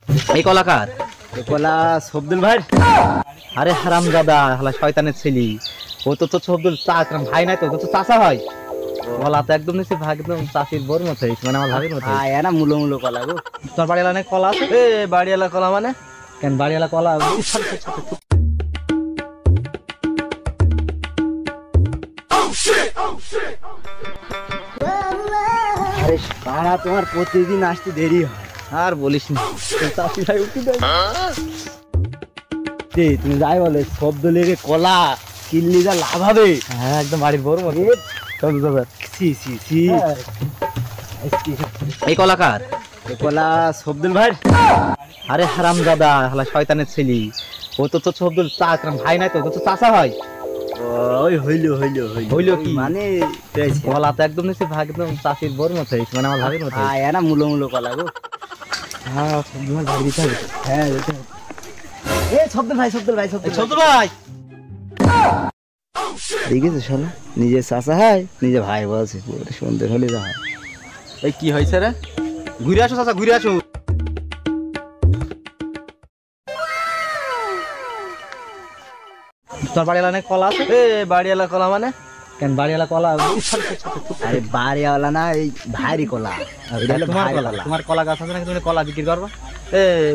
এই কলাকার কলা সবদুল ভাই। আরে হারামজাদা শালা শয়তানের ছেলে, ও তো তো সবদুল ভাই নাই, তো তো চাচা হয়। কলা তো একদম নিচে ভাগ, একদম চাষির বোর মতো হয়েছে, মানে আমার ভাবির মতো। হ্যাঁ না, মুলো মুলো কলা গো। তোর বাড়িওয়ালা অনেক কলা আছে? এ বাড়িওয়ালা কলা মানে? কেন বাড়িওয়ালা কলা? আরে পাড়া তোমার প্রতিদিন আসতে দেরি হয়। আর বলিস না, চাষি ভাই উঠে দেয়। তুমি যাই বলে শব্দ লেগে কলা কিনলে যা লাভ হবে। হ্যাঁ একদম বাড়ির বোর মতো। এই কলাকার কলা সবদুল ভাই। আরে হারামজাদা শালা শয়তানের ছেলে, ও তো তো সবদুল ভাই নাই, তো তো চাচা হয়। ওই হইলো হইলো কি মানে? কলা তো একদম নিচে ভাগ, একদম চাষির বোর মতো হয়েছে, মানে আমার ভাবির মতো। হ্যাঁ না, মুলো মুলো কলা গো। হ্যাঁ সবদুল ভাই ভাই দিতে হবে। হ্যাঁ এ সবদুল ভাই দেখেছো শালা, নিজের চাচা হয় নিজে ভাই বলছে, সুন্দর হলে যা হয়। এই কি হয়েছে রে? ঘুরে আসো চাচা, ঘুরে আসো। তোর বাড়িওয়ালা অনেক কলা আছে? এ বাড়িওয়ালা কলা মানে? কেন বাড়িওয়ালা কলা? আরে বাড়িওয়ালা না, এই ভাইরি কলা। তোমার কলা, তোমার কলা গাছ আছে নাকি? তুমি কলা বিক্রি করবা? এই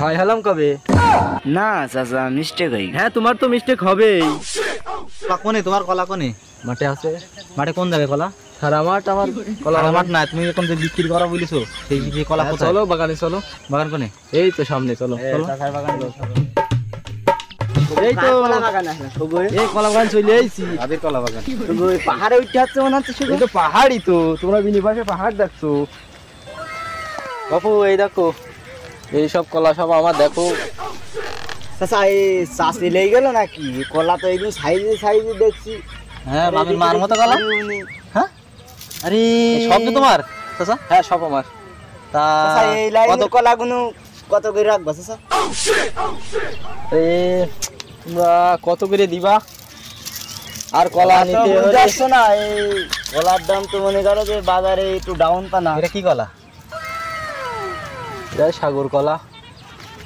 ভাই হলাম কবে? না চাচা, মিস্টেক হই। হ্যাঁ তোমার তো মিস্টেক হবেই। কোনে তোমার কলা? কোনে মাঠে আছে। মাঠে কোন জায়গায় কলা? সারা মাঠ আমার কলা। মাঠ না, তুমি এখন যে বিক্রি করা বলেছো সেই কলা কোথায়? চলো বাগানে চলো। বাগান কোনে? এই তো সামনে চলো। চাচার বাগানে। এই তো কলা বাগান আছে। এই কলা বাগান চলে আইছি। আবির কলা বাগান। পাহাড়ে উঠে যাচ্ছে মনে হচ্ছে। এই তো পাহাড়ই তো, তোমরা বিনি পাশে পাহাড় দেখছো। বাপু এই দেখো, এই সব কলা সব আমার, দেখো চাচা। এই চাষি লেগে গেল নাকি? কলা তো এইগুলো সাইজে দেখছি। হ্যাঁ মামির মার মতো কলা। হ্যাঁ আরে সব তো তোমার চাচা? হ্যাঁ সব আমার। তা এই লাইনের কলাগুলো কত করে রাখবা চাচা? তোমরা কত করে দিবা? আর কলা নিতে যাচ্ছ না, এই কলার দাম তো মনে করো যে বাজারে একটু ডাউন পানা। এটা কি কলা? এটা সাগর কলা।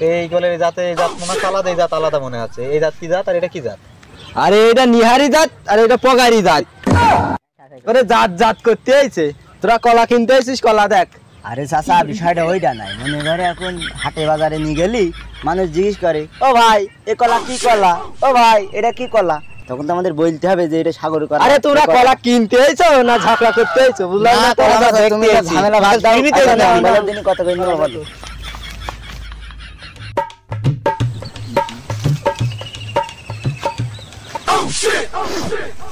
এই কলের জাতে জাত মনে হয় আলাদা, এই জাত আলাদা মনে আছে। এই জাত কি জাত আর এটা কি জাত? আরে এটা নিহারি জাত আর এটা পগারি জাত। আরে জাত করতে আইছে, তোরা কলা কিনতে আইছিস, কলা দেখ। আরে চাচা বিষয়টা ওইটা নাই, মনে করে এখন হাটে বাজারে নিয়ে গেলি মানুষ জিজ্ঞেস করে, ও ভাই এ কলা কি কলা, ও ভাই এটা কি কলা, তখন তো আমাদের বলতে হবে যে এটা সাগর কলা। আরে তোরা কলা কিনতে আইছো না ঝাপড়া করতে আইছো? বুঝলাম না, ঝামেলা ভাগ দাও। কত করে নিব বলো?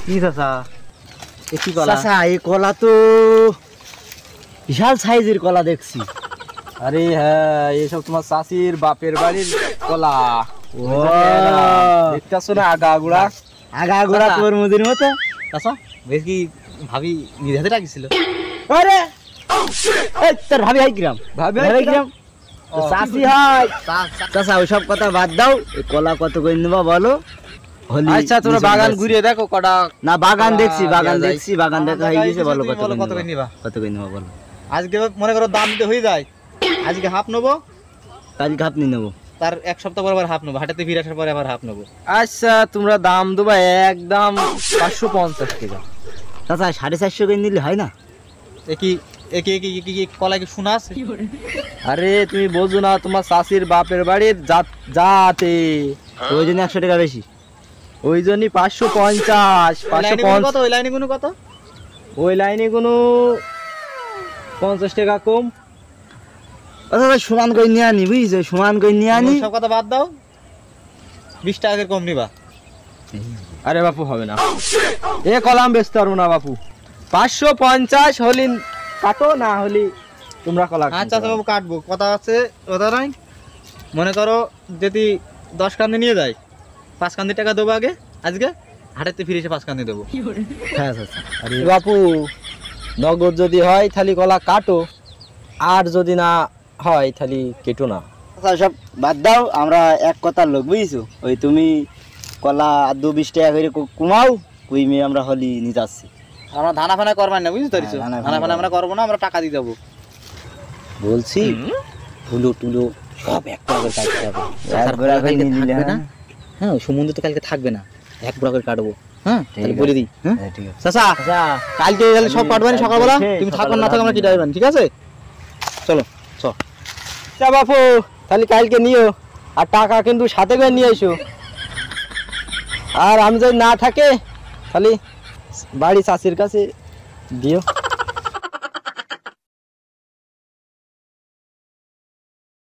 কি চাচা এ কি কলা? চাচা এই কলা তো বিশাল সাইজের কলা দেখছি। আরে হ্যাঁ, এইসব তোমার চাষির বাপের বাড়ির কলা। দেখতেছো না আগাগোড়া তোর মুদির মতো। চাচা বেশ কি ভাবি নিজে হাতে রাখিছিল? আরে এই তোর ভাবি হাই গ্রাম, ভাবি গ্রাম চাষি হয়। চাচা ওইসব কথা বাদ দাও, এই কলা কত করে নেবা বলো? আচ্ছা তোমরা বাগান ঘুরিয়ে দেখো কটা। না বাগান দেখছি, বাগান দেখা হয়ে গেছে। বলো কত করে নিবা? কত করে নেবা বলো? আজকে মনে করো দাম দিতে হয়ে যায়, আজকে হাফ নেবো, কালকে হাফ নিয়ে নেবো, তার এক সপ্তাহ পর আবার হাফ নেবো, হাটেতে ফিরে আসার পরে আবার হাফ নেবো। আচ্ছা তোমরা দাম দেবা একদম 550 টাকা। চাচা 450 করে নিলে হয় না? কলা কি শোনা আছে? আরে তুমি বোঝো না, তোমার চাষির বাপের বাড়ির জাতে ওই জন্য 100 টাকা বেশি, ওই জন্যই 550। 550 কত? ওই লাইনে কোনো কত? ওই লাইনে কোনো 50 টাকা কম। আচ্ছা ভাই সমান করে নিয়ে আনি, বুঝছো? সমান করে নিয়ে আনি। সব কথা বাদ দাও, 20 টাকা কম নিবা। আরে বাপু হবে না, এ কলাম বেচতে পারবো না বাপু। 550 হলি কাটো, না হলি তোমরা কলা। আচ্ছা বাবু কাটবো, কথা আছে, কথা নাই। মনে করো যদি 10 কান্দি নিয়ে যায়, 5 কান্দি টাকা দেবো আগে, আজকে হাটেতে ফিরে এসে 5 কান্দি দেবো। হ্যাঁ আরে বাপু নগদ যদি হয় তাহলে কলা কাটো, আর যদি না হয় তাহলে কেটো না। আচ্ছা সব বাদ দাও, আমরা এক কথার লোক, বুঝছো? ওই তুমি কলা 2-20 টাকা করে কমাও, কুইমে আমরা হলি নিয়ে যাচ্ছি। আমরা ধানা ফানা করবেন না, বুঝতে পারছো? ধানা ফানা আমরা করবো না, আমরা টাকা দিয়ে দেবো বলছি। ধুলো টুলো সব এক বড়া করে কাটতে হবে। এক বড়া করে নিয়ে নিলে থাকবে না? হ্যাঁ ওই সমুদ্র তো কালকে থাকবে না, এক বড়া করে কাটবো। হ্যাঁ তাহলে বলে দিই। হ্যাঁ ঠিক আছে চাচা কালকে তাহলে সব কাটবেন সকালবেলা, তুমি থাকো না থাকো আমরা কেটে আসবেন, ঠিক আছে? চলো চল। আচ্ছা বাপু তাহলে কালকে নিও, আর টাকা কিন্তু সাথে করে নিয়ে এসো। আর আমি যদি না থাকে তাহলে বাড়ি চাষির কাছে দিও।